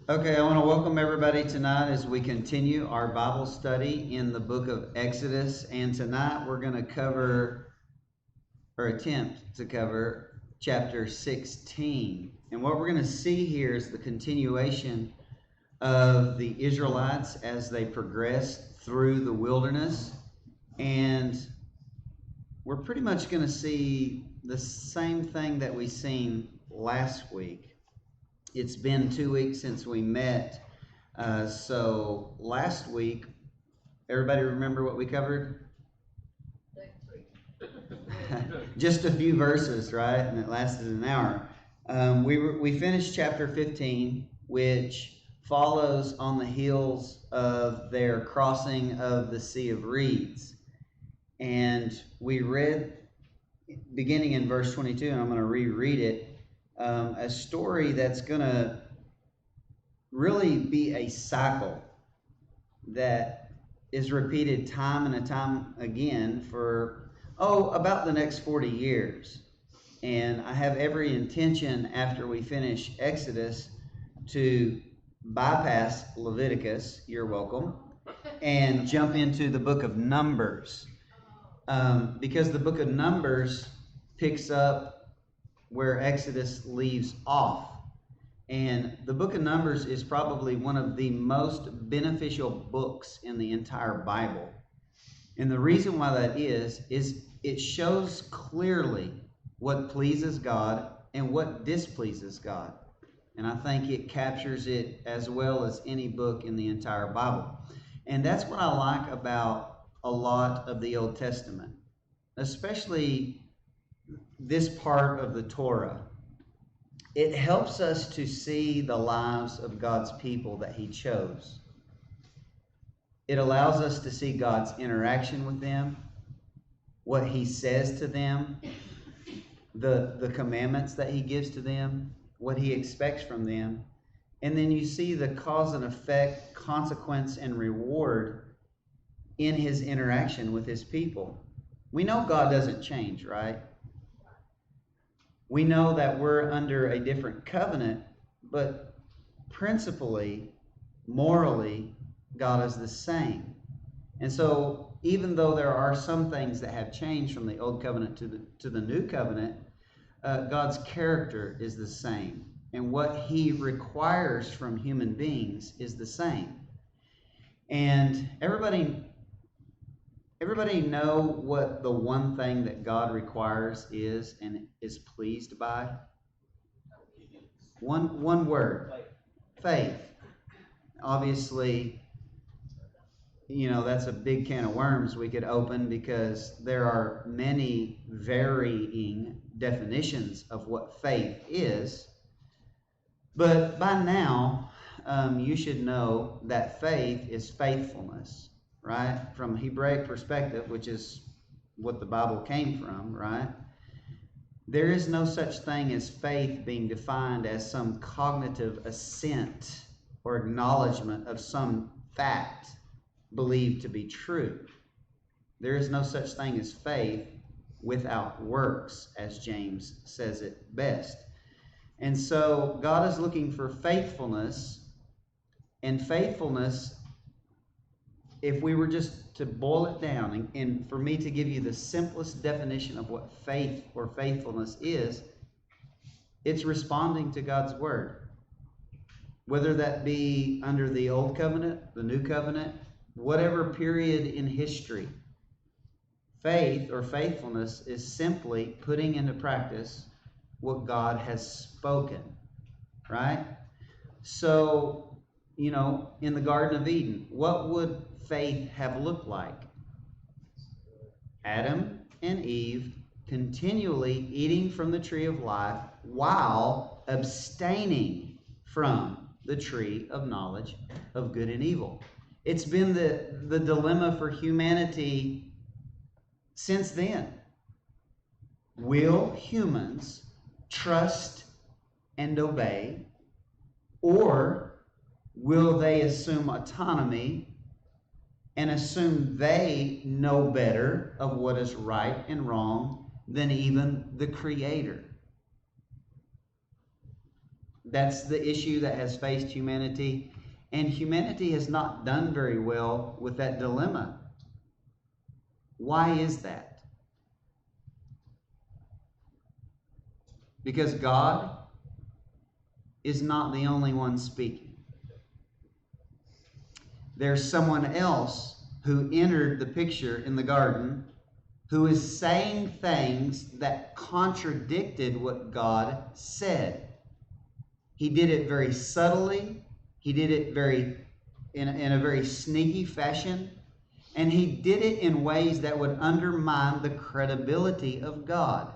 Okay, I want to welcome everybody tonight as we continue our Bible study in the book of Exodus. And tonight we're going to cover, or attempt to cover, chapter 16. And what we're going to see here is the continuation of the Israelites as they progress through the wilderness. And we're pretty much going to see the same thing that we seen last week. It's been 2 weeks since we met. So last week, everybody remember what we covered? Just a few verses, right? And it lasted an hour. We finished chapter 15, which follows on the heels of their crossing of the Sea of Reeds. And we read, beginning in verse 22, and I'm going to reread it, a story that's going to really be a cycle that is repeated time and time again for, about the next 40 years. And I have every intention after we finish Exodus to bypass Leviticus, you're welcome, and jump into the book of Numbers. Because the book of Numbers picks up where Exodus leaves off. And the book of Numbers is probably one of the most beneficial books in the entire Bible. And the reason why that is it shows clearly what pleases God and what displeases God. And I think it captures it as well as any book in the entire Bible. And that's what I like about a lot of the Old Testament, especially this part of the Torah. It helps us to see the lives of God's people that He chose. It allows us to see God's interaction with them, what He says to them, the commandments that He gives to them, what He expects from them. And then you see the cause and effect, consequence, and reward in His interaction with His people. We know God doesn't change, right? We know that we're under a different covenant, but principally, morally, God is the same. And so, even though there are some things that have changed from the old covenant to the new covenant, God's character is the same. And what He requires from human beings is the same. And everybody know what the one thing that God requires is and is pleased by? One word. Faith. Obviously, that's a big can of worms we could open because there are many varying definitions of what faith is. But by now, you should know that faith is faithfulness. Right? From a Hebraic perspective, which is what the Bible came from, right? There is no such thing as faith being defined as some cognitive assent or acknowledgement of some fact believed to be true. There is no such thing as faith without works, as James says it best. And so God is looking for faithfulness, and faithfulness, if we were just to boil it down and for me to give you the simplest definition of what faith or faithfulness is, it's responding to God's word. Whether that be under the old covenant, the new covenant, whatever period in history, faith or faithfulness is simply putting into practice what God has spoken, right? So, in the Garden of Eden, what would faith have looked like? Adam and Eve continually eating from the tree of life while abstaining from the tree of knowledge of good and evil. It's been the dilemma for humanity since then. Will humans trust and obey, or will they assume autonomy and assume they know better of what is right and wrong than even the Creator? That's the issue that has faced humanity. And humanity has not done very well with that dilemma. Why is that? Because God is not the only one speaking. There's someone else who entered the picture in the garden who is saying things that contradicted what God said. He did it very subtly. He did it in a very sneaky fashion. And he did it in ways that would undermine the credibility of God,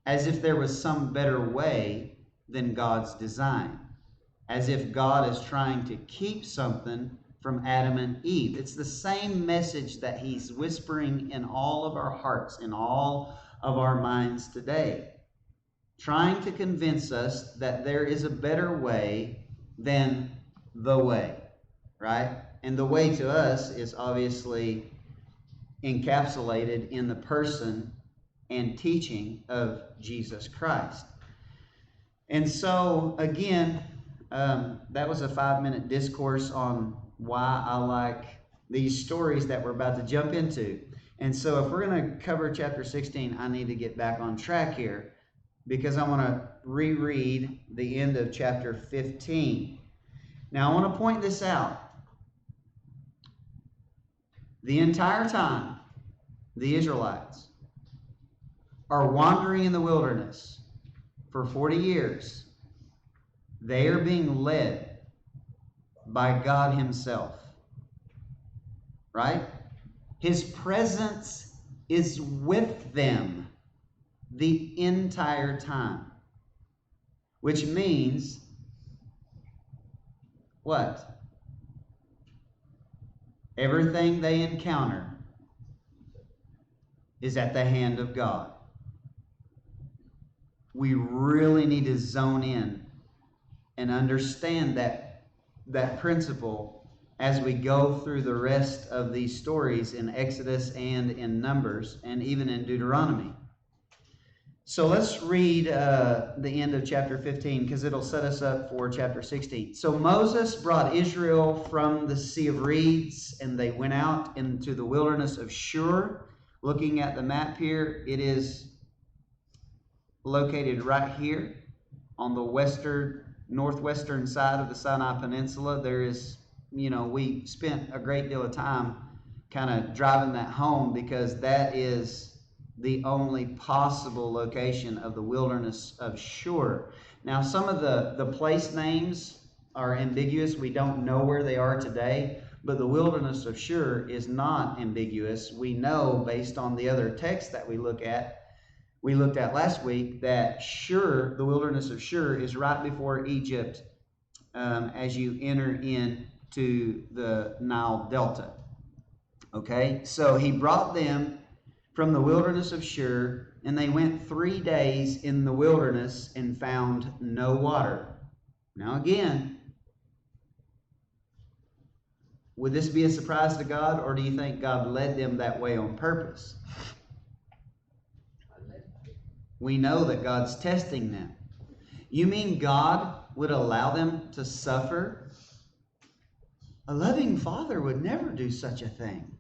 as if there was some better way than God's design, as if God is trying to keep something from Adam and Eve. It's the same message that he's whispering in all of our hearts, in all of our minds today, trying to convince us that there is a better way than the way, right? And the way to us is obviously encapsulated in the person and teaching of Jesus Christ. And so, again, that was a 5-minute discourse on why I like these stories that we're about to jump into. And so if we're going to cover chapter 16, I need to get back on track here, because I want to reread the end of chapter 15. Now, I want to point this out. The entire time, the Israelites are wandering in the wilderness for 40 years. They are being led by God himself, right? His presence is with them the entire time, which means what? Everything they encounter is at the hand of God. We really need to zone in and understand that principle as we go through the rest of these stories in Exodus and in Numbers and even in Deuteronomy. So let's read the end of chapter 15, because it'll set us up for chapter 16. So Moses brought Israel from the Sea of Reeds, and they went out into the wilderness of Shur. Looking at the map here, it is located right here on the northwestern side of the Sinai Peninsula. There is, we spent a great deal of time kind of driving that home, because that is the only possible location of the wilderness of Shur. Now, some of the place names are ambiguous. We don't know where they are today, but the wilderness of Shur is not ambiguous. We know, based on the other text that we looked at last week, that Shur, the wilderness of Shur, is right before Egypt as you enter into the Nile Delta. Okay, so he brought them from the wilderness of Shur, and they went 3 days in the wilderness and found no water. Now again, would this be a surprise to God, or do you think God led them that way on purpose? We know that God's testing them. You mean God would allow them to suffer? A loving father would never do such a thing.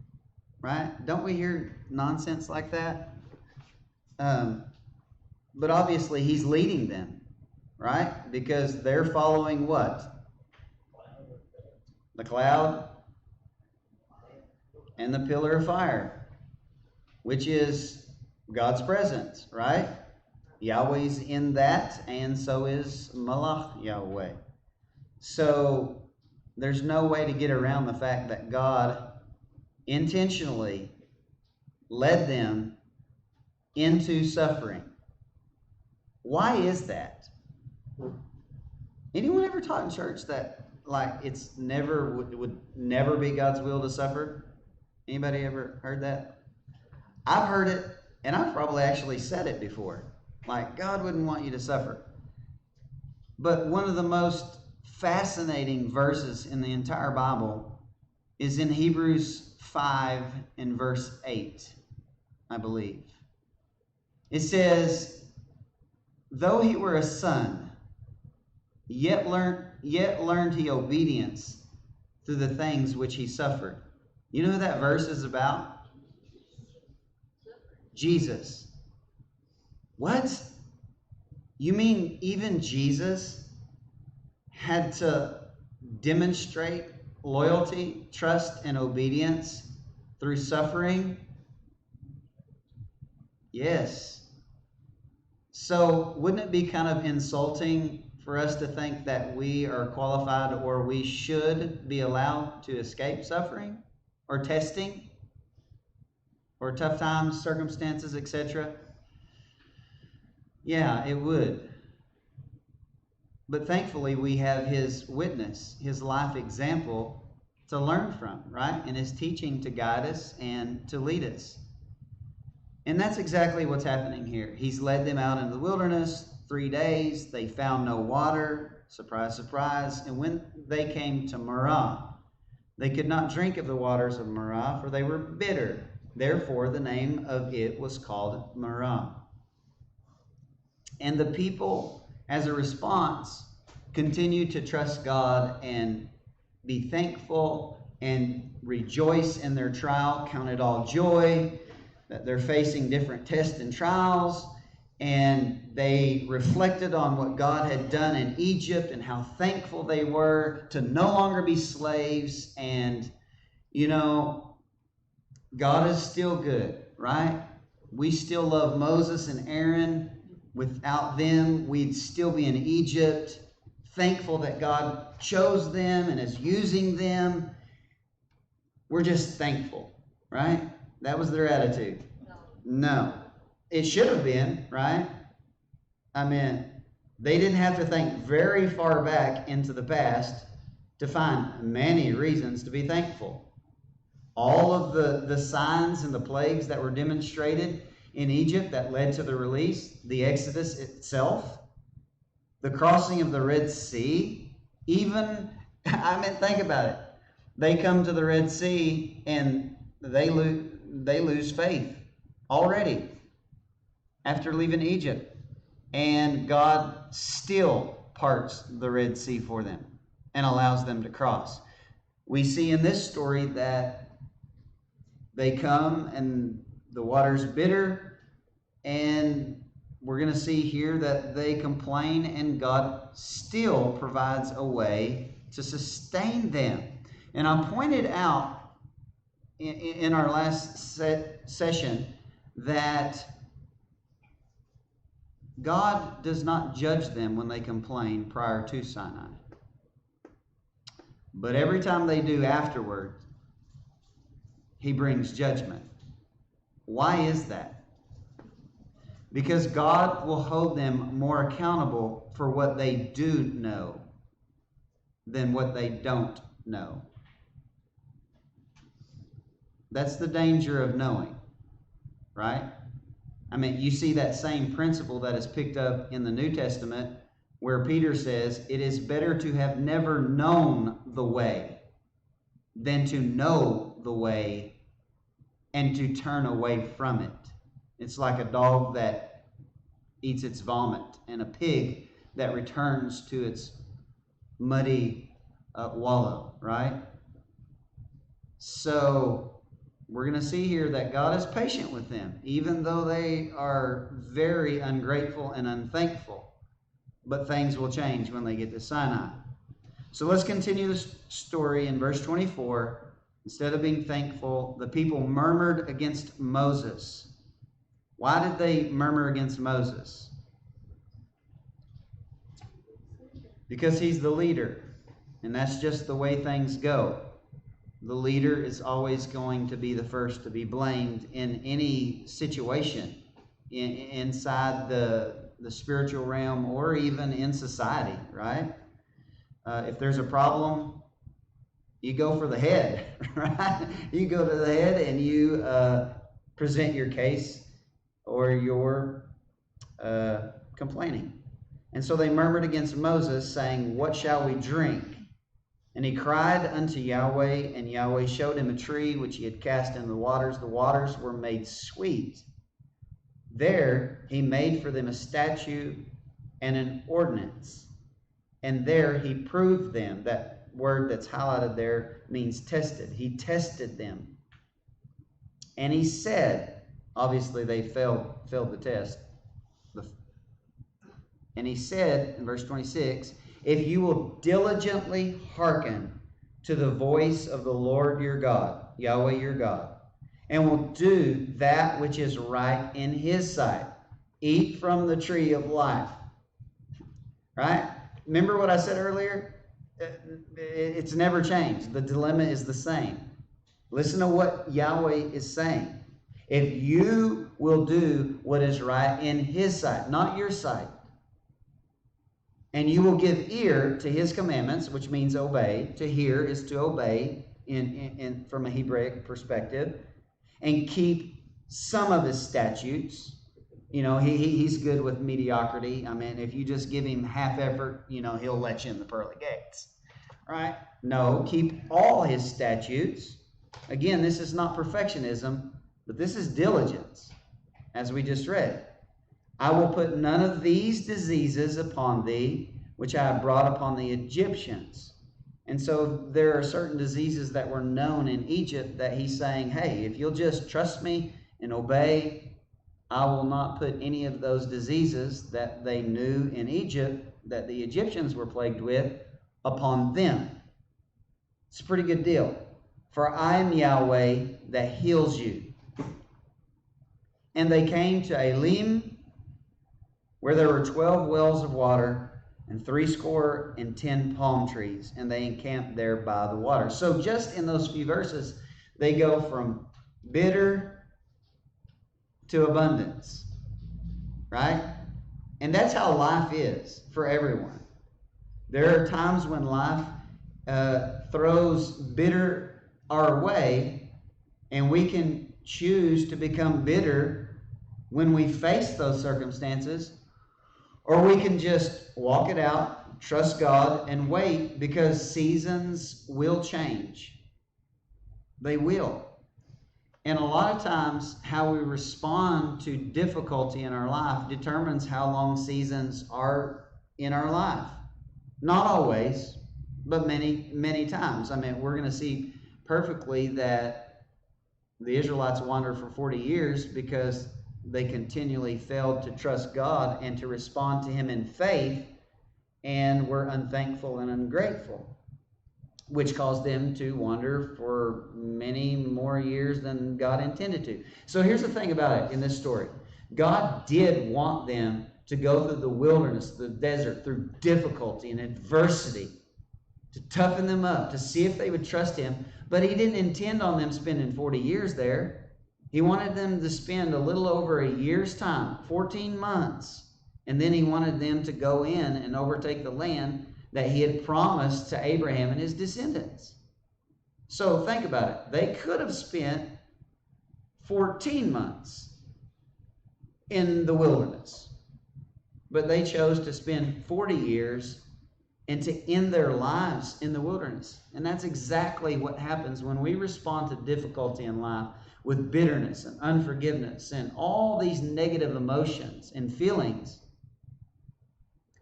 Right? Don't we hear nonsense like that? But obviously he's leading them, right? Because they're following what? The cloud and the pillar of fire, which is God's presence, right? Yahweh's in that, and so is Malach Yahweh. So there's no way to get around the fact that God intentionally led them into suffering. Why is that? Anyone ever taught in church that it's never would never be God's will to suffer? Anybody ever heard that? I've heard it, and I've probably actually said it before. God wouldn't want you to suffer. But one of the most fascinating verses in the entire Bible is in Hebrews 5 and verse 8, I believe. It says, though he were a son, yet learned he obedience through the things which he suffered. You know who that verse is about? Jesus. What? You mean even Jesus had to demonstrate loyalty, trust, and obedience through suffering? Yes. So wouldn't it be kind of insulting for us to think that we are qualified or we should be allowed to escape suffering or testing or tough times, circumstances, etc.? Yeah, it would. But thankfully, we have his witness, his life example to learn from, right? And his teaching to guide us and to lead us. And that's exactly what's happening here. He's led them out into the wilderness 3 days. They found no water. Surprise, surprise. And when they came to Marah, they could not drink of the waters of Marah, for they were bitter. Therefore, the name of it was called Marah. And the people, as a response, continued to trust God and be thankful and rejoice in their trial, count it all joy that they're facing different tests and trials. And they reflected on what God had done in Egypt and how thankful they were to no longer be slaves. And, you know, God is still good, right? We still love Moses and Aaron. Without them, we'd still be in Egypt. Thankful that God chose them and is using them. We're just thankful, right? That was their attitude. No. It should have been, right? I mean, they didn't have to think very far back into the past to find many reasons to be thankful. All of the signs and the plagues that were demonstrated in Egypt that led to the release, the Exodus itself, the crossing of the Red Sea, even, think about it. They come to the Red Sea and they lose faith already after leaving Egypt. And God still parts the Red Sea for them and allows them to cross. We see in this story that they come and the water's bitter, and we're going to see here that they complain and God still provides a way to sustain them. And I pointed out in our last session that God does not judge them when they complain prior to Sinai. But every time they do afterward, he brings judgment. Why is that? Because God will hold them more accountable for what they do know than what they don't know. That's the danger of knowing, right? I mean, you see that same principle that is picked up in the New Testament where Peter says, it is better to have never known the way than to know the way and to turn away from it. It's like a dog that eats its vomit and a pig that returns to its muddy wallow, right? So we're going to see here that God is patient with them, even though they are very ungrateful and unthankful. But things will change when they get to Sinai. So let's continue the story in verse 24. Instead of being thankful, the people murmured against Moses. Why did they murmur against Moses? Because he's the leader. And that's just the way things go. The leader is always going to be the first to be blamed in any situation inside the spiritual realm or even in society, right? If there's a problem, you go for the head, right? You go to the head and you present your case or your complaining. And so they murmured against Moses, saying, "What shall we drink?" And he cried unto Yahweh, and Yahweh showed him a tree which he had cast in the waters. The waters were made sweet. There he made for them a statute and an ordinance. And there he proved them. That word that's highlighted there means tested. He tested them. And he said, obviously they failed the test. And he said in verse 26, if you will diligently hearken to the voice of the Lord your God, Yahweh your God, and will do that which is right in his sight, eat from the tree of life. Right? Remember what I said earlier? It's never changed. The dilemma is the same. Listen to what Yahweh is saying. If you will do what is right in his sight, not your sight, and you will give ear to his commandments, which means obey. To hear is to obey in from a Hebraic perspective, and keep some of his statutes. You know, he's good with mediocrity. I mean, if you just give him half effort, you know, he'll let you in the pearly gates. Right? No, keep all his statutes. Again, this is not perfectionism, but this is diligence, as we just read. I will put none of these diseases upon thee, which I have brought upon the Egyptians. And so there are certain diseases that were known in Egypt that he's saying, hey, if you'll just trust me and obey, I will not put any of those diseases that they knew in Egypt that the Egyptians were plagued with upon them. It's a pretty good deal. For I am Yahweh that heals you. And they came to Elim, where there were 12 wells of water and 70 palm trees, and they encamped there by the water. So just in those few verses, they go from bitter to abundance, right? And that's how life is for everyone. There are times when life throws bitter our way, and we can choose to become bitter when we face those circumstances, or we can just walk it out, trust God, and wait, because seasons will change. They will. And a lot of times, how we respond to difficulty in our life determines how long seasons are in our life. Not always, but many, many times. I mean, we're going to see perfectly that the Israelites wandered for 40 years because they continually failed to trust God and to respond to him in faith, and were unthankful and ungrateful, which caused them to wander for many more years than God intended to. So here's the thing about it in this story. God did want them to go through the wilderness, the desert, through difficulty and adversity, to toughen them up, to see if they would trust him. But he didn't intend on them spending 40 years there. He wanted them to spend a little over a year's time, 14 months. And then he wanted them to go in and overtake the land that he had promised to Abraham and his descendants. So think about it. They could have spent 14 months in the wilderness, but they chose to spend 40 years and to end their lives in the wilderness. And that's exactly what happens when we respond to difficulty in life with bitterness and unforgiveness and all these negative emotions and feelings.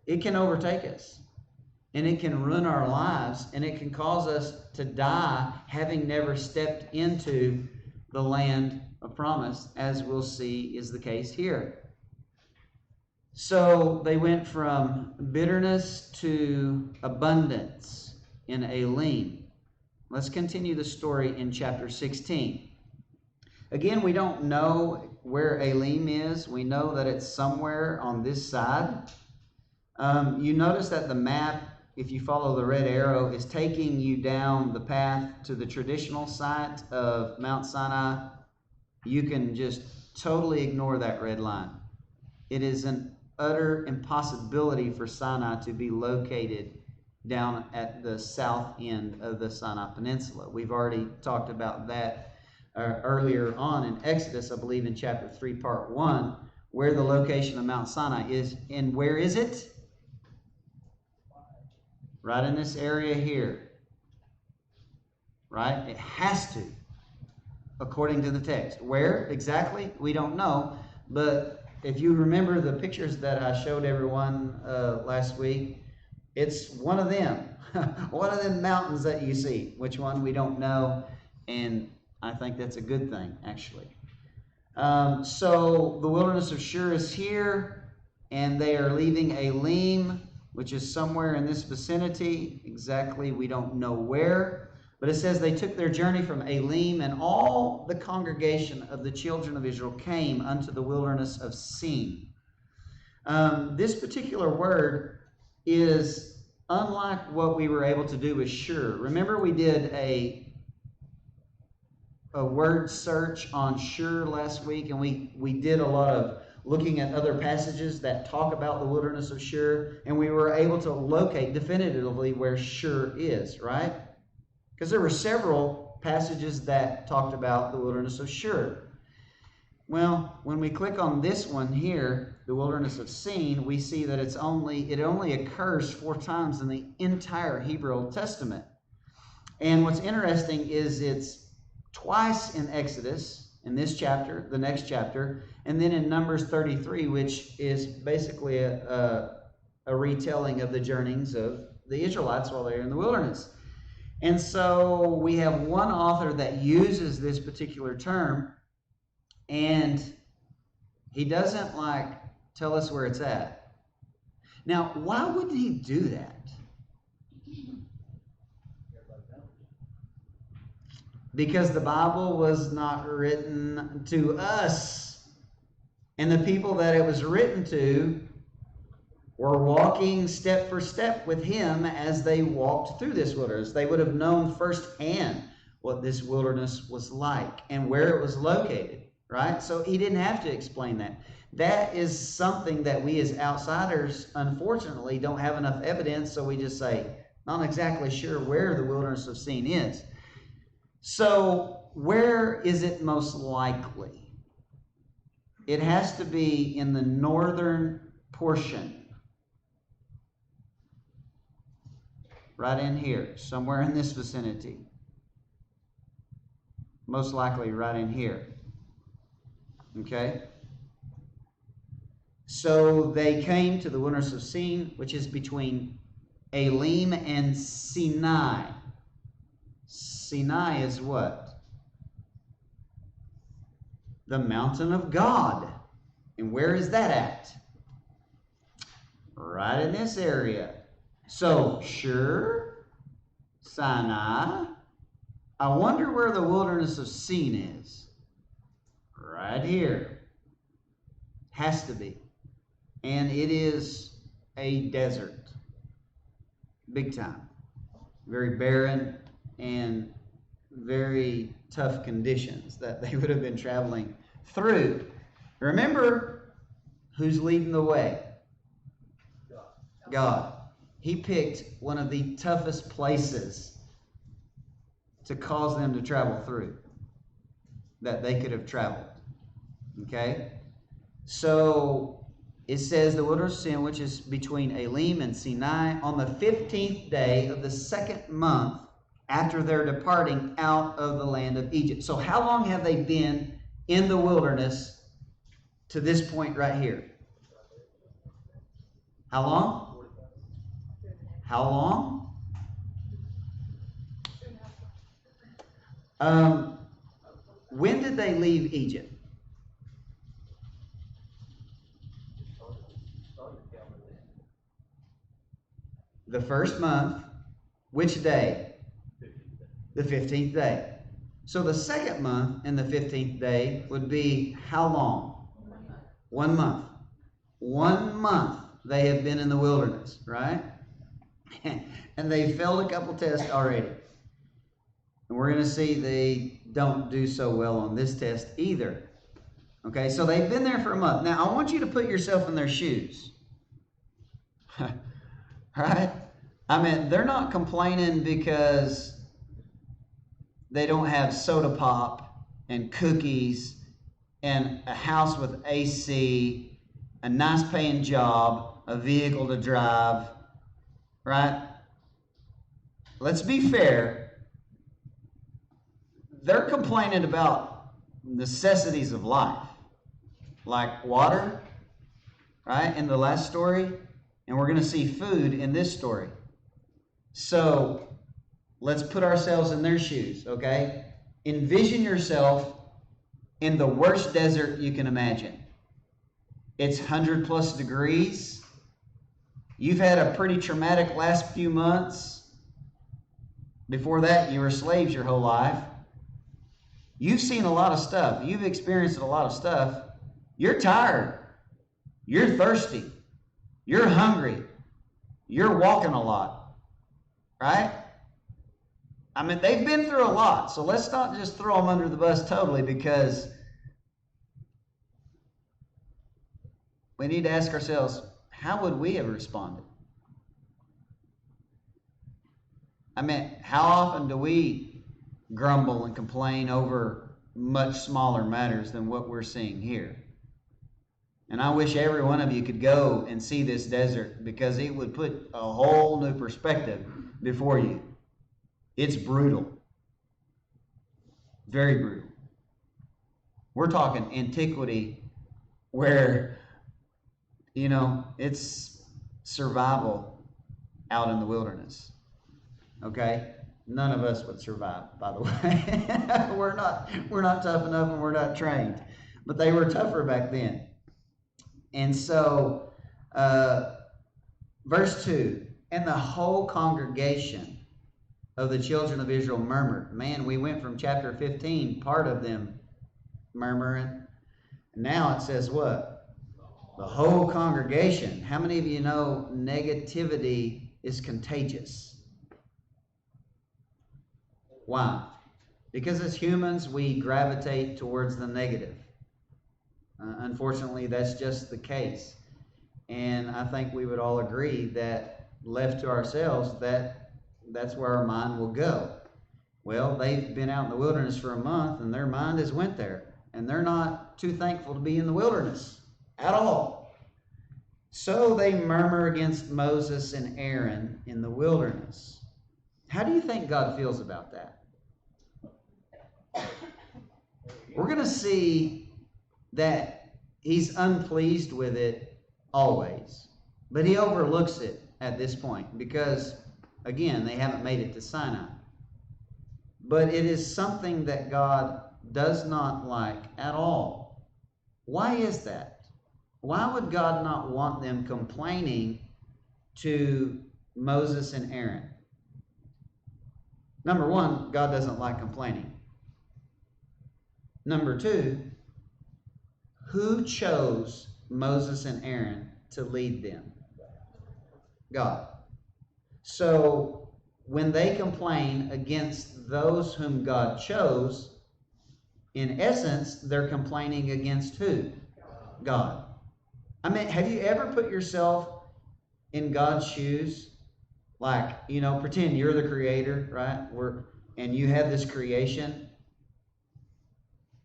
It can overtake us, and it can ruin our lives, and it can cause us to die having never stepped into the land of promise, as we'll see is the case here. So they went from bitterness to abundance in Elim. Let's continue the story in chapter 16. Again, we don't know where Elim is. We know that it's somewhere on this side. You notice that the map, if you follow the red arrow, is taking you down the path to the traditional site of Mount Sinai. You can just totally ignore that red line. It is an utter impossibility for Sinai to be located down at the south end of the Sinai Peninsula. We've already talked about that earlier on in Exodus, I believe in chapter 3, part 1, where the location of Mount Sinai is. And where is it? Right in this area here. Right? It has to, according to the text. Where exactly? We don't know. But if you remember the pictures that I showed everyone last week, It's one of them. One of them mountains that you see. Which one, we don't know. And I think that's a good thing, actually. So the wilderness of Shur is here, and they are leaving Elim, which is somewhere in this vicinity. Exactly, we don't know where. But it says they took their journey from Elim, and all the congregation of the children of Israel came unto the wilderness of Sin. This particular word is unlike what we were able to do with Shur. Remember, we did a word search on Shur last week, and we did a lot of looking at other passages that talk about the wilderness of Shur, and we were able to locate definitively where Shur is, right? Because there were several passages that talked about the wilderness of Shur. Well, when we click on this one here, the wilderness of Sin, we see that it only occurs 4 times in the entire Hebrew Old Testament. And what's interesting is it's twice in Exodus, in this chapter, the next chapter, and then in Numbers 33, which is basically a retelling of the journeyings of the Israelites while they're in the wilderness. And so we have one author that uses this particular term, and he doesn't tell us where it's at. Now, why would he do that? Because the Bible was not written to us. And the people that it was written to were walking step for step with him as they walked through this wilderness. They would have known firsthand what this wilderness was like and where it was located, right? So he didn't have to explain that. That is something that we as outsiders, unfortunately, don't have enough evidence, so we just say, not exactly sure where the wilderness of Sin is. So where is it most likely? It has to be in the northern portion. Right in here, somewhere in this vicinity. Most likely right in here. Okay? So they came to the wilderness of Sin, which is between Elim and Sinai. Sinai is what? The mountain of God. And where is that at? Right in this area. So, Shur, Sinai. I wonder where the wilderness of Sin is. Right here. Has to be. And it is a desert. Big time. Very barren and very tough conditions that they would have been traveling through. Remember, who's leading the way? God. He picked one of the toughest places to cause them to travel through that they could have traveled. Okay? So it says the wilderness of Sin, which is between Elim and Sinai, on the 15th day of the 2nd month after their departing out of the land of Egypt. So how long have they been in the wilderness to this point right here? How long? How long? When did they leave Egypt? The 1st month. Which day? The 15th day. So the 2nd month and the 15th day would be how long? 1 month. 1 month they have been in the wilderness, right? And they failed a couple tests already. And we're going to see they don't do so well on this test either. Okay, so they've been there for a month. Now, I want you to put yourself in their shoes. Right? I mean, they're not complaining because they don't have soda pop and cookies and a house with AC, a nice paying job, a vehicle to drive, right? Let's be fair. They're complaining about necessities of life, like water, right? In the last story, And we're going to see food in this story. So let's put ourselves in their shoes, okay? Envision yourself in the worst desert you can imagine. It's 100 plus degrees. You've had a pretty traumatic last few months. Before that, you were slaves your whole life. You've seen a lot of stuff. You've experienced a lot of stuff. You're tired. You're thirsty. You're hungry. You're walking a lot. Right? I mean, they've been through a lot. So let's not just throw them under the bus totally, because we need to ask ourselves, how would we have responded? I mean, how often do we grumble and complain over much smaller matters than what we're seeing here? And I wish every one of you could go and see this desert, because it would put a whole new perspective before you. It's brutal. Very brutal. We're talking antiquity where, it's survival out in the wilderness. Okay? None of us would survive, by the way. We're not tough enough, and we're not trained. But they were tougher back then. And so, verse 2, and the whole congregation of the children of Israel murmured. Man, we went from chapter 15, part of them murmuring. Now it says what? The whole congregation. How many of you know negativity is contagious? Why? Because as humans, we gravitate towards the negative. Unfortunately, that's just the case. And I think we would all agree that left to ourselves, that's where our mind will go. Well, they've been out in the wilderness for a month, and their mind has went there. And they're not too thankful to be in the wilderness at all. So they murmur against Moses and Aaron in the wilderness. How do you think God feels about that? We're going to see that he's unpleased with it always. But he overlooks it at this point because, again, they haven't made it to Sinai. But it is something that God does not like at all. Why is that? Why would God not want them complaining to Moses and Aaron? Number one, God doesn't like complaining. Number two, who chose Moses and Aaron to lead them? God. So when they complain against those whom God chose, in essence, they're complaining against who? God. I mean, have you ever put yourself in God's shoes? Like, pretend you're the creator, right? And you have this creation,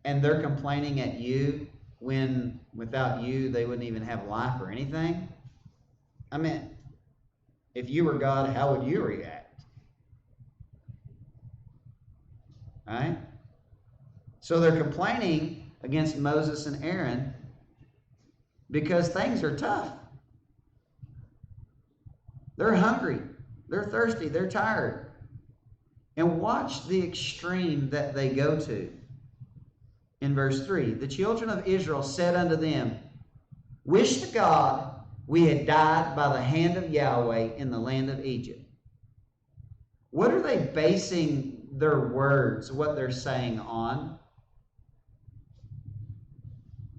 and they're complaining at you when without you they wouldn't even have life or anything. I mean, if you were God, how would you react? Right? So they're complaining against Moses and Aaron because things are tough. They're hungry. They're thirsty. They're tired. And watch the extreme that they go to. In verse 3, the children of Israel said unto them, wish to God we had died by the hand of Yahweh in the land of Egypt. What are they basing their words, what they're saying on?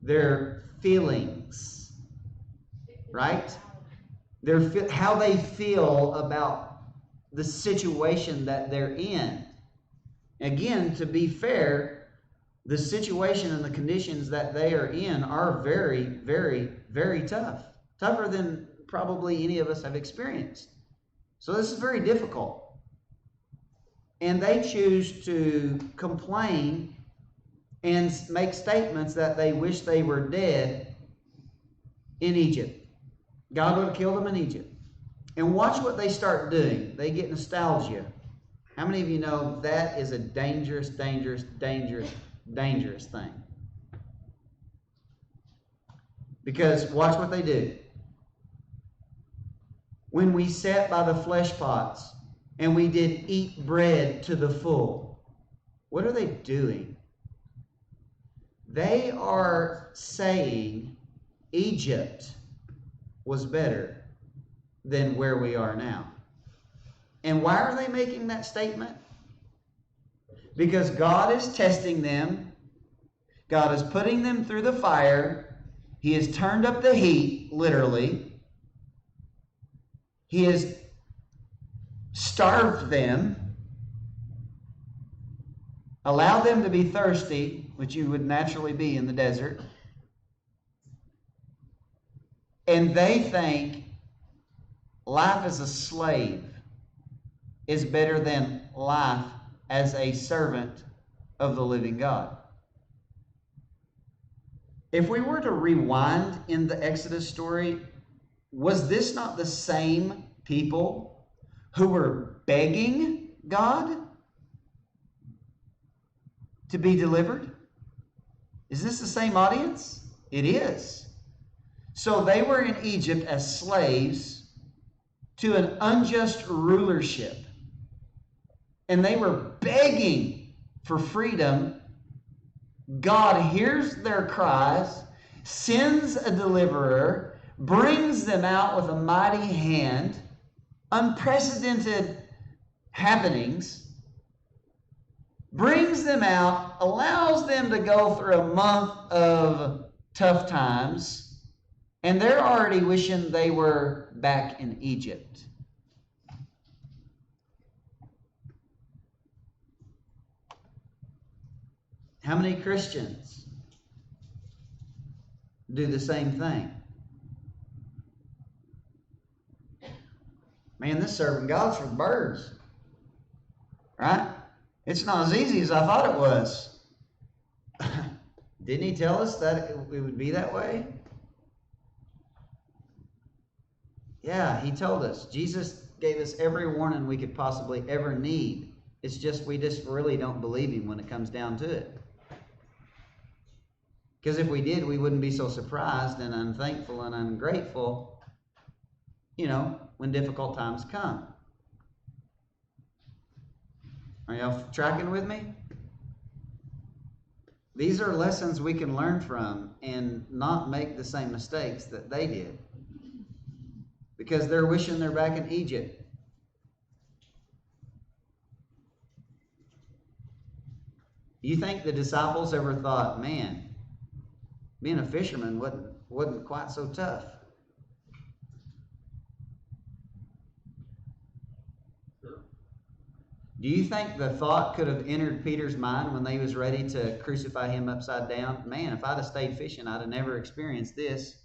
Their feelings, right? How they feel about the situation that they're in. Again, to be fair, the situation and the conditions that they are in are very, very, very tough. Tougher than probably any of us have experienced. So this is very difficult. And they choose to complain and make statements that they wish they were dead in Egypt. God would have killed them in Egypt. And watch what they start doing. They get nostalgia. How many of you know that is a dangerous, dangerous, dangerous, dangerous thing? Because watch what they do. when we sat by the flesh pots and we did eat bread to the full. What are they doing? They are saying Egypt was better than where we are now. And why are they making that statement? Because God is testing them. God is putting them through the fire. He has turned up the heat, literally. He has starved them, allowed them to be thirsty, which you would naturally be in the desert. And they think life as a slave is better than life as a servant of the living God. If we were to rewind in the Exodus story, was this not the same people who were begging God to be delivered? Is this the same audience? It is. So they were in Egypt as slaves to an unjust rulership. And they were begging for freedom. God hears their cries, sends a deliverer, brings them out with a mighty hand, unprecedented happenings, brings them out, allows them to go through a month of tough times, and they're already wishing they were back in Egypt. How many Christians do the same thing? Man, this serving God's for birds. Right? It's not as easy as I thought it was. Didn't he tell us that it would be that way? Yeah, he told us. Jesus gave us every warning we could possibly ever need. It's just we just really don't believe him when it comes down to it. Because if we did, we wouldn't be so surprised and unthankful and ungrateful, when difficult times come. Are y'all tracking with me? These are lessons we can learn from and not make the same mistakes that they did. Because they're wishing they're back in Egypt. You think the disciples ever thought, man, being a fisherman wasn't quite so tough? Do you think the thought could have entered Peter's mind when they was ready to crucify him upside down? Man, if I'd have stayed fishing, I'd have never experienced this.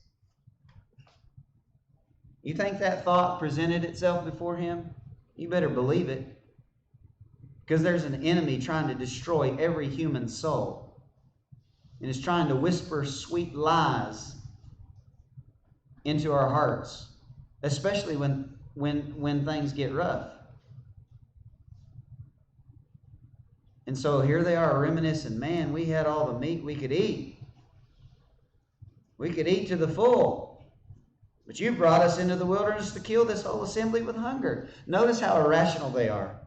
You think that thought presented itself before him? You better believe it. Because there's an enemy trying to destroy every human soul. And is trying to whisper sweet lies into our hearts. Especially when things get rough. And so here they are reminiscing, man, we had all the meat we could eat. We could eat to the full. But you brought us into the wilderness to kill this whole assembly with hunger. Notice how irrational they are.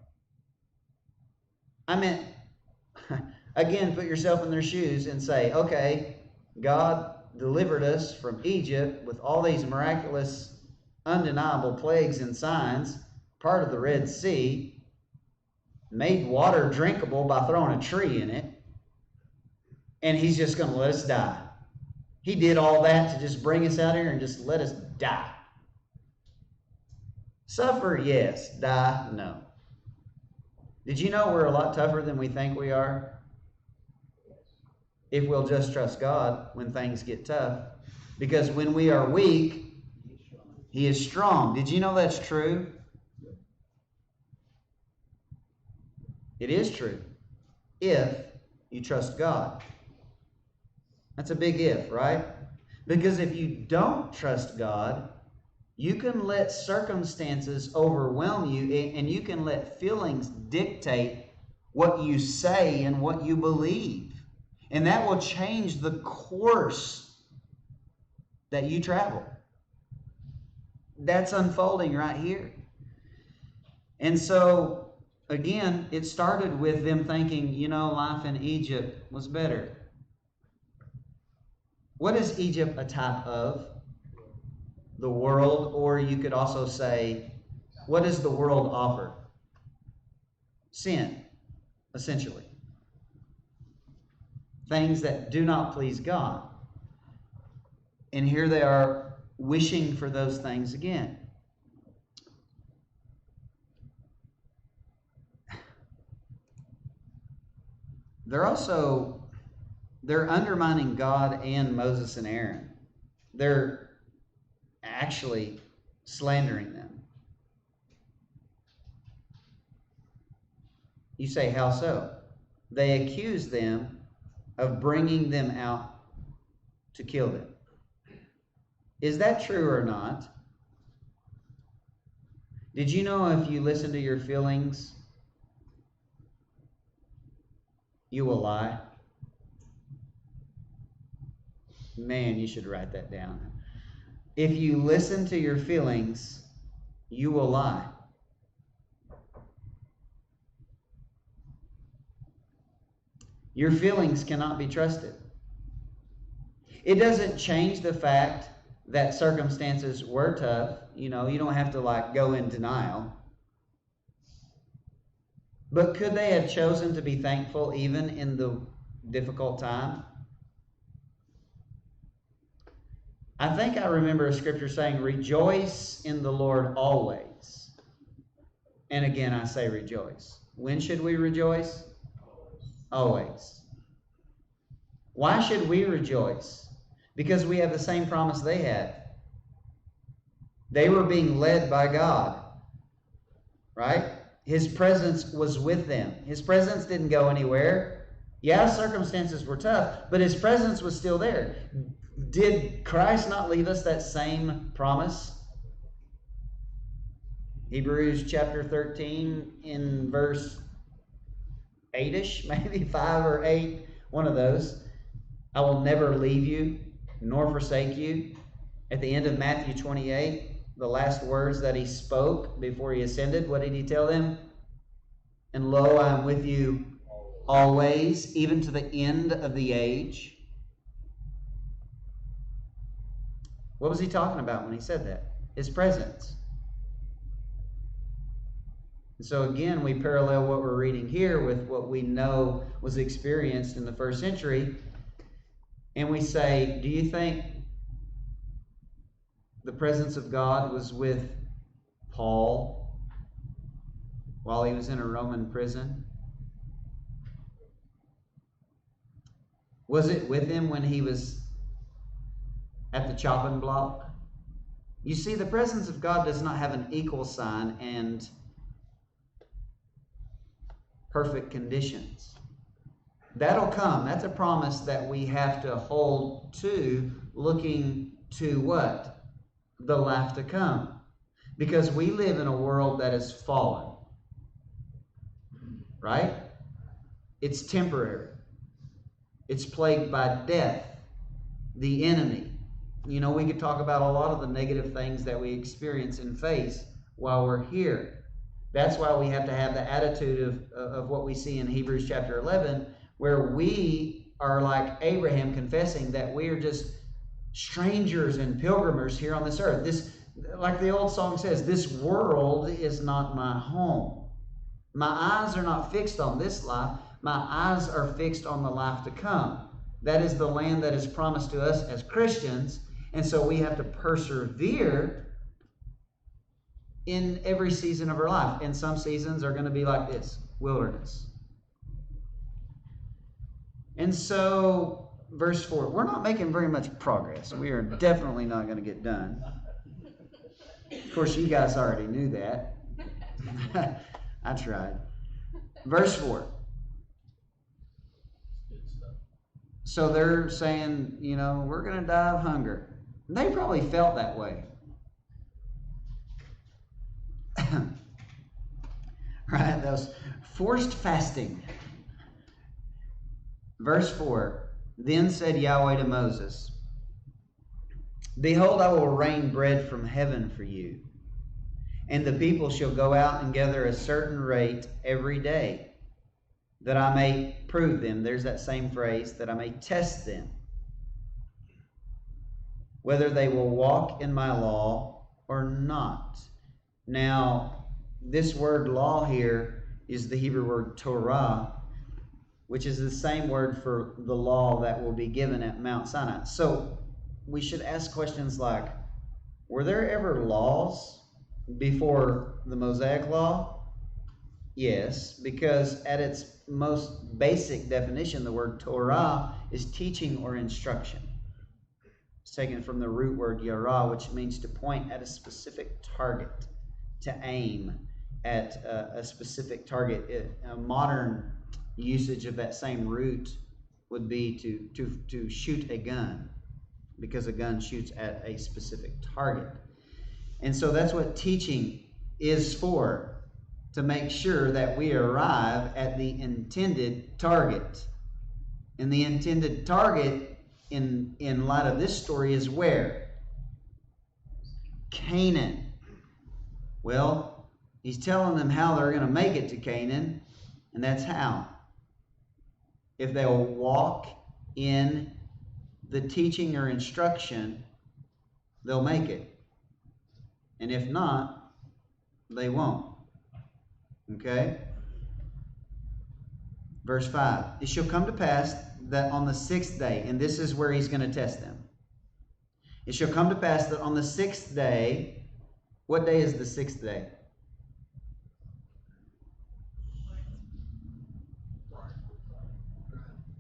I mean, again, put yourself in their shoes and say, okay, God delivered us from Egypt with all these miraculous, undeniable plagues and signs, part of the Red Sea, made water drinkable by throwing a tree in it, and he's just going to let us die. He did all that to just bring us out here and just let us die. Suffer, yes. Die, no. Did you know we're a lot tougher than we think we are? If we'll just trust God when things get tough. Because when we are weak, he is strong. Did you know that's true? It is true. If you trust God. That's a big if, right? Because if you don't trust God, you can let circumstances overwhelm you, and you can let feelings dictate what you say and what you believe. And that will change the course that you travel. that's unfolding right here. And so, again, it started with them thinking, life in Egypt was better. What is Egypt a type of? The world, or you could also say, what does the world offer? Sin, essentially. Things that do not please God. And here they are wishing for those things again. They're undermining God and Moses and Aaron. They're actually slandering them. You say, how so? They accuse them of bringing them out to kill them. Is that true or not? Did you know if you listen to your feelings, you will lie? Man, you should write that down. If you listen to your feelings, you will lie. Your feelings cannot be trusted. It doesn't change the fact that circumstances were tough. You don't have to go in denial. But could they have chosen to be thankful even in the difficult time? I think I remember a scripture saying, rejoice in the Lord always. And again, I say rejoice. When should we rejoice? Always. Why should we rejoice? Because we have the same promise they had. They were being led by God. Right? His presence was with them. His presence didn't go anywhere. Yeah, circumstances were tough, but His presence was still there. Did Christ not leave us that same promise? Hebrews chapter 13 in verse 8-ish, maybe 5 or 8, one of those. I will never leave you nor forsake you. At the end of Matthew 28, the last words that He spoke before He ascended, what did He tell them? And lo, I am with you always, even to the end of the age. What was He talking about when He said that? His presence. And so again, we parallel what we're reading here with what we know was experienced in the first century. And we say, do you think the presence of God was with Paul while he was in a Roman prison? Was it with him when he was at the chopping block? You see, the presence of God does not have an equal sign and perfect conditions. That'll come. That's a promise that we have to hold to, looking to what? The life to come. Because we live in a world that is fallen. Right? It's temporary. It's plagued by death, the enemy. We could talk about a lot of the negative things that we experience and face while we're here. That's why we have to have the attitude of what we see in Hebrews chapter 11, where we are like Abraham, confessing that we are just strangers and pilgrims here on this earth. This, like the old song says, this world is not my home. My eyes are not fixed on this life. My eyes are fixed on the life to come. That is the land that is promised to us as Christians. And so we have to persevere in every season of our life. And some seasons are going to be like this, wilderness. And so, verse 4, we're not making very much progress. We are definitely not going to get done. Of course, you guys already knew that. I tried. Verse 4. So they're saying, we're going to die of hunger. They probably felt that way. Right? That was forced fasting. Verse 4. Then said Yahweh to Moses, Behold, I will rain bread from heaven for you, and the people shall go out and gather a certain rate every day, that I may prove them. There's that same phrase, that I may test them, whether they will walk in my law or not. Now, this word law here is the Hebrew word Torah, which is the same word for the law that will be given at Mount Sinai. So we should ask questions like, were there ever laws before the Mosaic law? Yes, because at its most basic definition, the word Torah is teaching or instruction. It's taken from the root word yara, which means to point at a specific target, to aim at a specific target. A modern usage of that same root would be to shoot a gun, because a gun shoots at a specific target. And so that's what teaching is for, to make sure that we arrive at the intended target. And the intended target in light of this story is where? Canaan. Well, he's telling them how they're going to make it to Canaan, and that's how. If they'll walk in the teaching or instruction, they'll make it. And if not, they won't. Okay? Verse 5. It shall come to pass that on the 6th day, and this is where he's going to test them. It shall come to pass that on the 6th day, what day is the 6th day?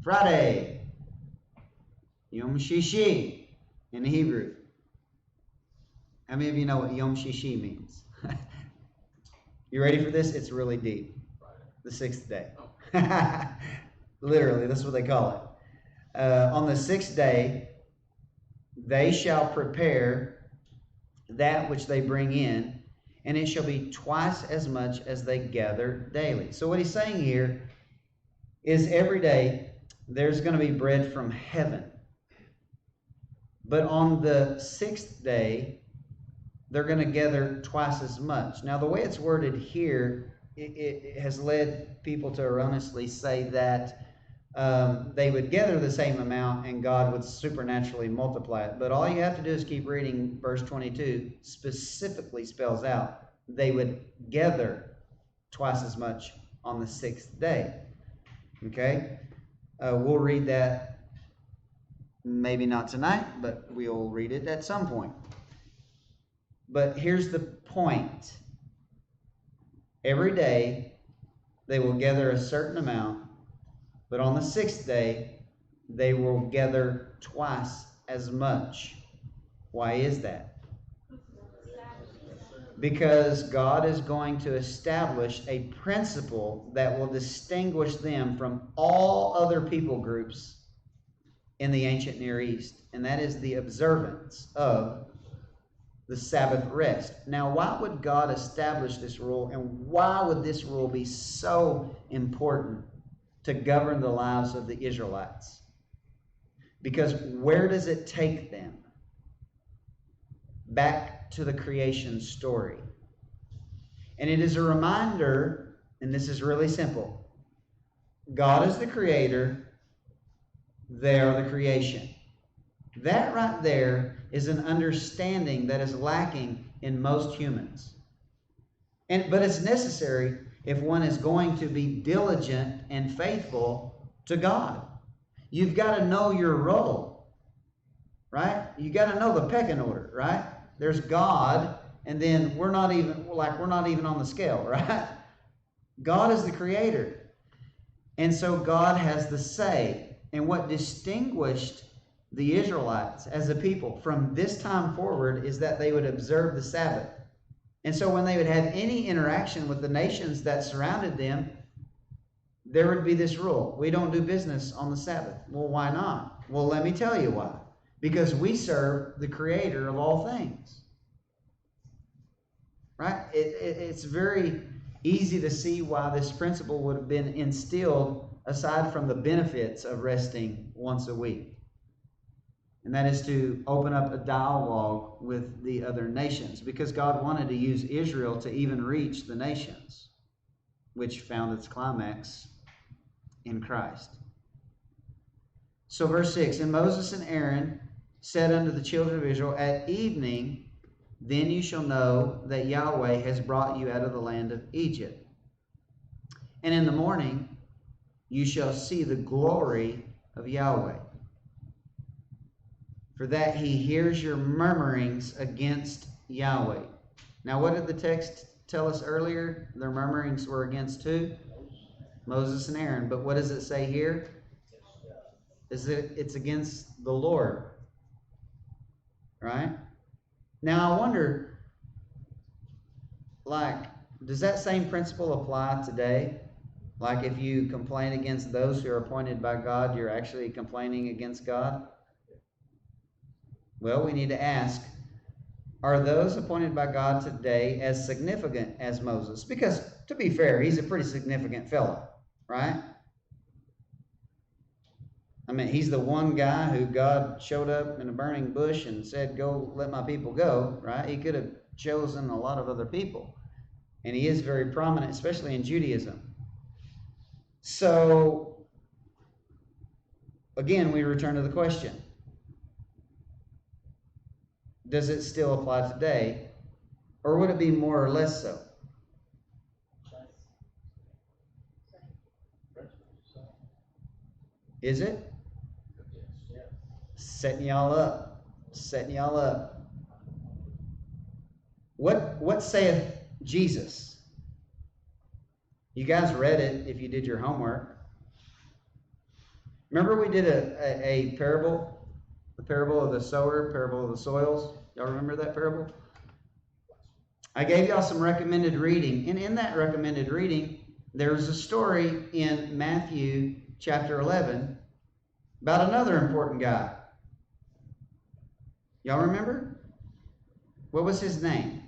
Friday. Yom Shishi in Hebrew. How many of you know what Yom Shishi means? You ready for this? It's really deep. The 6th day. Literally, that's what they call it. On the 6th day, they shall prepare that which they bring in, and it shall be twice as much as they gather daily. So what he's saying here is every day there's going to be bread from heaven. But on the 6th day, they're going to gather twice as much. Now, the way it's worded here, it has led people to erroneously say that they would gather the same amount and God would supernaturally multiply it. But all you have to do is keep reading. Verse 22 specifically spells out they would gather twice as much on the 6th day. Okay? We'll read that maybe not tonight, but we'll read it at some point. But here's the point. Every day they will gather a certain amount, but on the 6th day they will gather twice as much. Why is that? Because God is going to establish a principle that will distinguish them from all other people groups in the ancient Near East, and that is the observance of the Sabbath rest. Now, why would God establish this rule, and why would this rule be so important to govern the lives of the Israelites? Because where does it take them? Back to the creation story. And it is a reminder, and this is really simple. God is the creator. They are the creation. That right there is an understanding that is lacking in most humans. But it's necessary if one is going to be diligent and faithful to God. You've got to know your role, right? You got to know the pecking order, right? There's God, and then we're not even on the scale, right? God is the creator. And so God has the say. And what distinguished the Israelites as a people from this time forward is that they would observe the Sabbath. And so when they would have any interaction with the nations that surrounded them, there would be this rule. We don't do business on the Sabbath. Well, why not? Well, let me tell you why. Because we serve the creator of all things. Right? It's very easy to see why this principle would have been instilled aside from the benefits of resting once a week. And that is to open up a dialogue with the other nations, because God wanted to use Israel to even reach the nations, which found its climax in Christ. So verse 6, and Moses and Aaron said unto the children of Israel, at evening, then you shall know that Yahweh has brought you out of the land of Egypt. And in the morning, you shall see the glory of Yahweh. For that he hears your murmurings against Yahweh. Now, what did the text tell us earlier? Their murmurings were against who? Moses and Aaron. But what does it say here? It's against the Lord. Right? Now, I wonder, does that same principle apply today? Like, if you complain against those who are appointed by God, you're actually complaining against God? Well, we need to ask, are those appointed by God today as significant as Moses? Because, to be fair, he's a pretty significant fellow, right? I mean, he's the one guy who God showed up in a burning bush and said, go let my people go, right? He could have chosen a lot of other people. And he is very prominent, especially in Judaism. So, again, we return to the question. Does it still apply today? Or would it be more or less so? Is it? Setting y'all up. Setting y'all up. What saith Jesus? You guys read it if you did your homework. Remember we did a parable? The parable of the sower, parable of the soils. Y'all remember that parable? I gave y'all some recommended reading. And in that recommended reading, there's a story in Matthew chapter 11 about another important guy. Y'all remember? What was his name?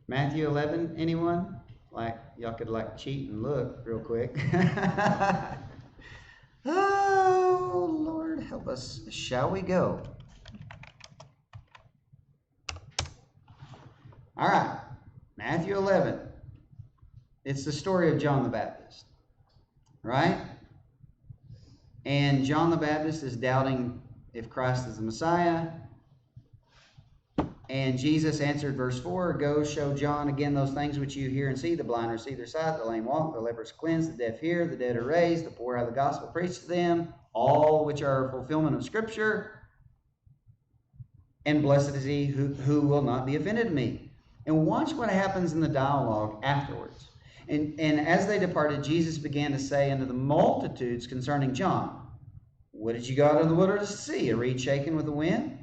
Matthew 11, anyone? Y'all could cheat and look real quick. Oh, Lord, help us. Shall we go? All right, Matthew 11. It's the story of John the Baptist, right? And John the Baptist is doubting if Christ is the Messiah. And Jesus answered, verse 4, go show John again those things which you hear and see. The blind receive their sight, the lame walk, the lepers cleanse, the deaf hear, the dead are raised, the poor have the gospel preached to them, all which are fulfillment of Scripture. And blessed is he who will not be offended of me. And watch what happens in the dialogue afterwards. And as they departed, Jesus began to say unto the multitudes concerning John, what did you go out in the wilderness to see? A reed shaken with the wind?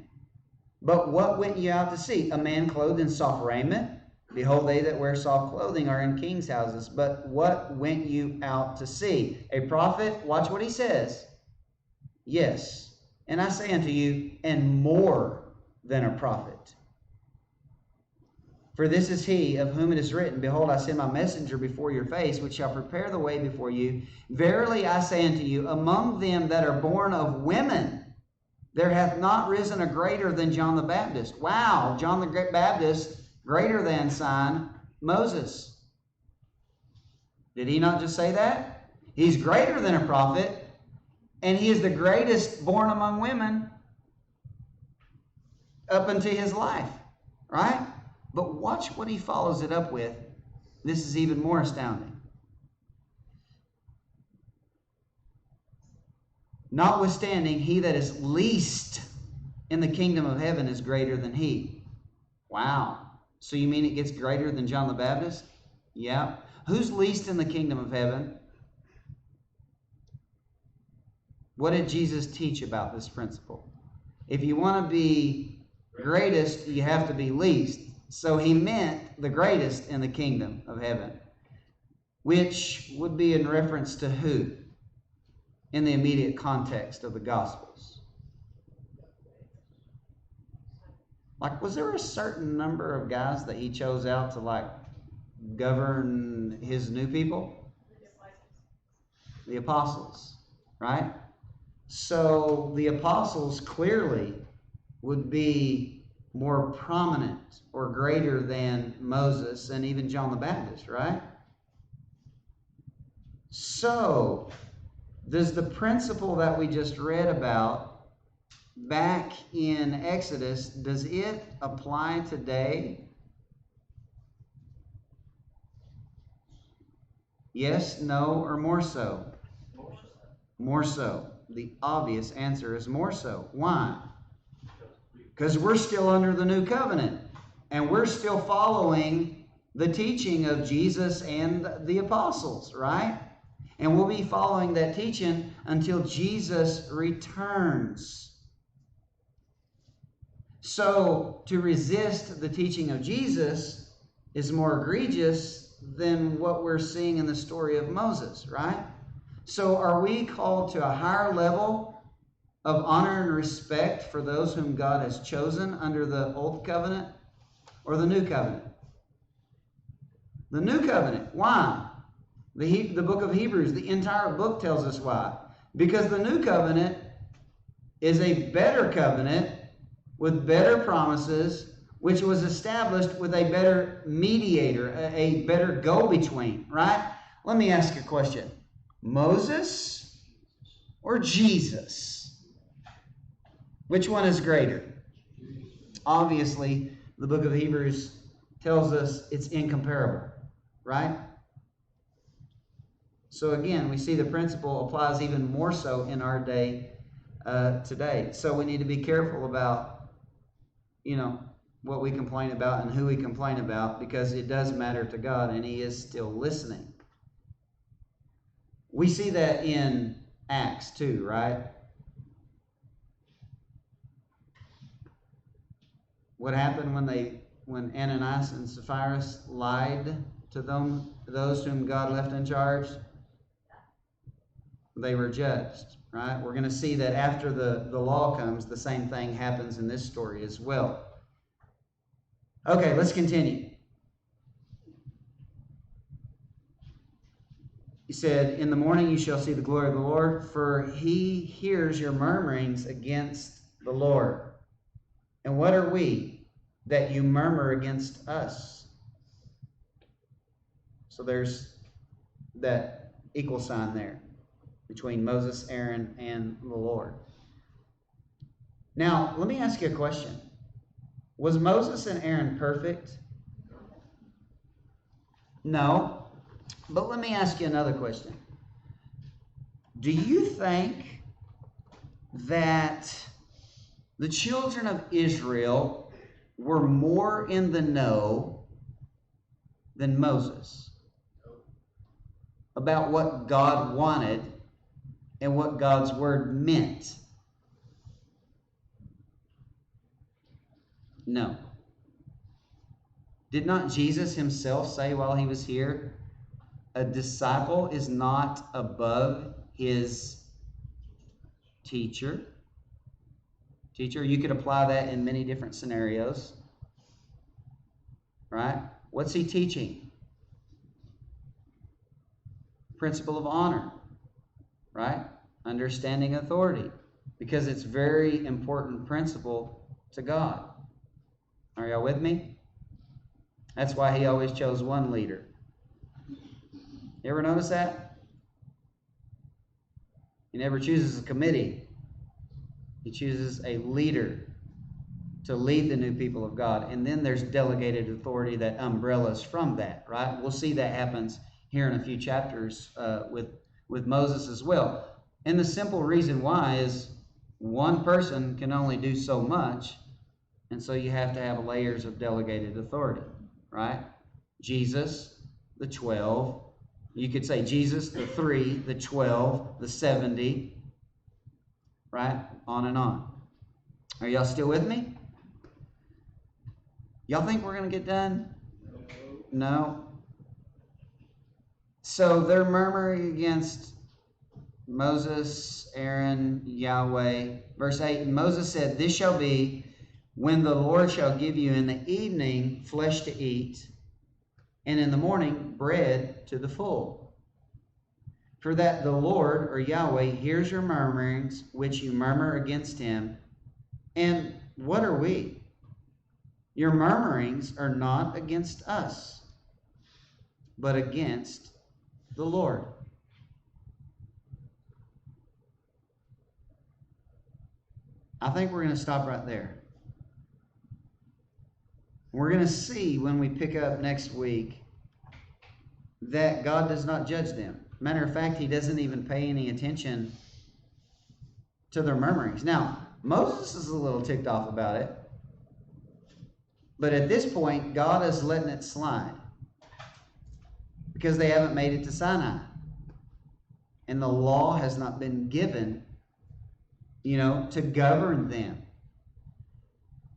But what went you out to see? A man clothed in soft raiment? Behold, they that wear soft clothing are in kings' houses. But what went you out to see? A prophet? Watch what he says. Yes. And I say unto you, and more than a prophet. For this is he of whom it is written, behold, I send my messenger before your face, which shall prepare the way before you. Verily I say unto you, among them that are born of women, there hath not risen a greater than John the Baptist. Wow, John the Baptist, greater than sign, Moses. Did he not just say that? He's greater than a prophet, and he is the greatest born among women up unto his life, right? But watch what he follows it up with. This is even more astounding. Notwithstanding, he that is least in the kingdom of heaven is greater than he. Wow. So you mean it gets greater than John the Baptist? Yeah. Who's least in the kingdom of heaven? What did Jesus teach about this principle? If you want to be greatest, you have to be least. So he meant the greatest in the kingdom of heaven, which would be in reference to who? In the immediate context of the Gospels. Was there a certain number of guys that he chose out to govern his new people? The apostles, right? So the apostles clearly would be more prominent or greater than Moses and even John the Baptist, right? So, does the principle that we just read about back in Exodus, does it apply today? Yes, no, or more so? More so. The obvious answer is more so. Why? Because we're still under the new covenant, and we're still following the teaching of Jesus and the apostles, right? And we'll be following that teaching until Jesus returns. So, to resist the teaching of Jesus is more egregious than what we're seeing in the story of Moses, right? So, are we called to a higher level of honor and respect for those whom God has chosen under the Old Covenant or the New Covenant? The New Covenant. Why? The book of Hebrews, the entire book tells us why. Because the New Covenant is a better covenant with better promises, which was established with a better mediator, a better go-between, right? Let me ask you a question. Moses or Jesus? Which one is greater? Obviously, the book of Hebrews tells us it's incomparable, right? So again, we see the principle applies even more so in our day today. So we need to be careful about, what we complain about and who we complain about, because it does matter to God and He is still listening. We see that in Acts too, right? What happened when Ananias and Sapphira lied to those whom God left in charge? They were judged, right? We're going to see that after the law comes, the same thing happens in this story as well. Okay, let's continue. He said, "In the morning you shall see the glory of the Lord, for He hears your murmurings against the Lord. And what are we that you murmur against us?" So there's that equal sign there between Moses, Aaron, and the Lord. Now, let me ask you a question. Was Moses and Aaron perfect? No. But let me ask you another question. Do you think that the children of Israel were more in the know than Moses about what God wanted and what God's word meant? No. Did not Jesus himself say while he was here, a disciple is not above his teacher? You could apply that in many different scenarios, right? What's he teaching? Principle of honor, right? Understanding authority, because it's very important principle to God. Are y'all with me? That's why he always chose one leader. You ever notice that? He never chooses a committee. He chooses a leader to lead the new people of God. And then there's delegated authority that umbrellas from that, right? We'll see that happens here in a few chapters with Moses as well. And the simple reason why is one person can only do so much, and so you have to have layers of delegated authority, right? Jesus, the 12. You could say Jesus, the 3, the 12, the 70, right? On and on. Are y'all still with me? Y'all think we're going to get done? No. So they're murmuring against Moses, Aaron, Yahweh. Verse 8, and Moses said, "This shall be when the Lord shall give you in the evening flesh to eat, and in the morning bread to the full. For that the Lord, or Yahweh, hears your murmurings, which you murmur against him. And what are we? Your murmurings are not against us, but against the Lord. I think we're going to stop right there. We're going to see when we pick up next week that God does not judge them. Matter of fact, he doesn't even pay any attention to their murmurings. Now, Moses is a little ticked off about it, but at this point, God is letting it slide because they haven't made it to Sinai. And the law has not been given, to govern them.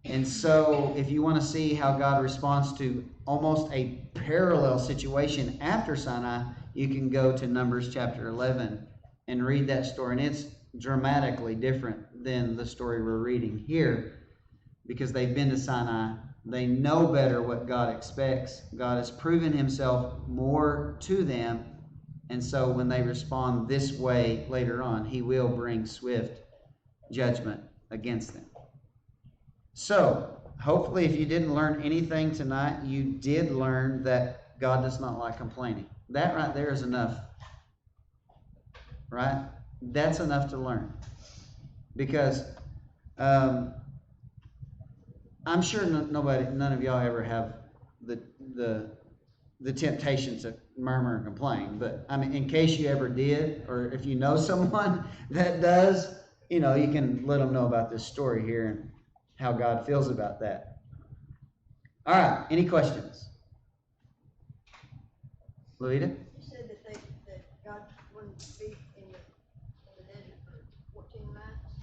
And so if you want to see how God responds to almost a parallel situation after Sinai, you can go to Numbers chapter 11 and read that story. And it's dramatically different than the story we're reading here because they've been to Sinai. They know better what God expects. God has proven himself more to them. And so when they respond this way later on, he will bring swift judgment against them. So, hopefully if you didn't learn anything tonight, you did learn that God does not like complaining. That right there is enough. Right? That's enough to learn. Because I'm sure none of y'all ever have the temptation to murmur and complain. But I mean, in case you ever did, or if you know someone that does, you can let them know about this story here and how God feels about that. All right, any questions? Louita? You said that God wouldn't speak in the desert for 14 months.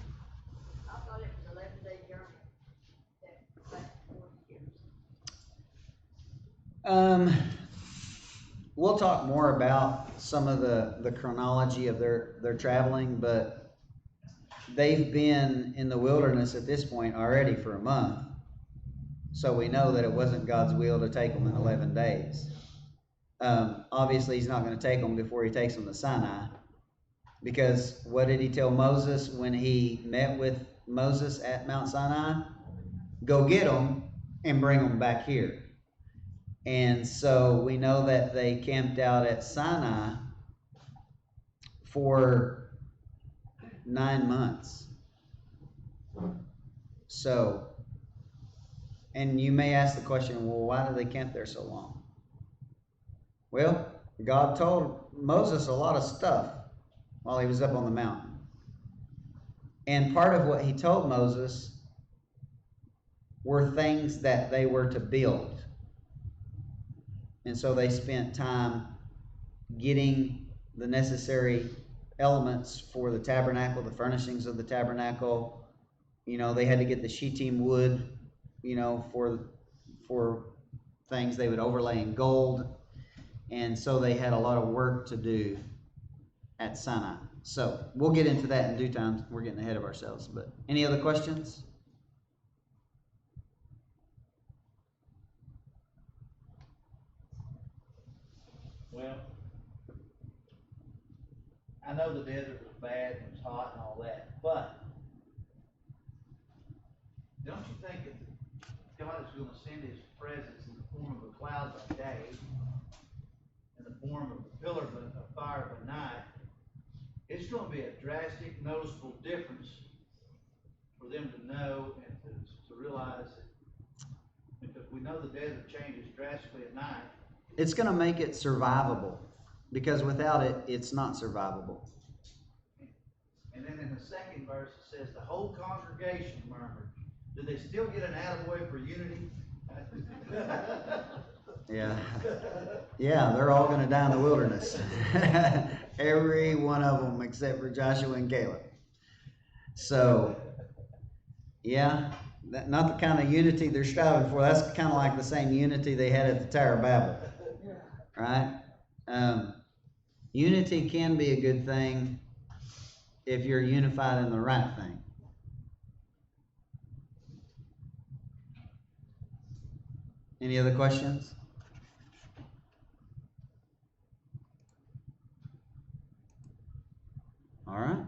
I thought it was 11-day journey that lasted 40 years. We'll talk more about some of the chronology of their traveling, but they've been in the wilderness at this point already for a month. So we know that it wasn't God's will to take them in 11 days. Obviously, he's not going to take them before he takes them to Sinai. Because what did he tell Moses when he met with Moses at Mount Sinai? Go get them and bring them back here. And so we know that they camped out at Sinai for 9 months. So, and you may ask the question, well, why did they camp there so long? Well, God told Moses a lot of stuff while he was up on the mountain. And part of what he told Moses were things that they were to build. And so they spent time getting the necessary elements for the tabernacle, the furnishings of the tabernacle. They had to get the shittim wood, for things they would overlay in gold. And so they had a lot of work to do at Sinai. So we'll get into that in due time. We're getting ahead of ourselves. But any other questions? Well, I know the desert was bad and it was hot and all that, but don't you think that God is going to send his presence in the form of a cloud by day, in the form of a pillar of fire by night? It's going to be a drastic, noticeable difference for them to know and to realize that, because we know the desert changes drastically at night. It's going to make it survivable, because without it, it's not survivable. And then in the second verse it says, the whole congregation murmured. Do they still get an attaboy for unity? Yeah. Yeah, they're all going to die in the wilderness. Every one of them except for Joshua and Caleb. So, yeah, not the kind of unity they're striving for. That's kind of like the same unity they had at the Tower of Babel. Right? Unity can be a good thing if you're unified in the right thing. Any other questions? All right.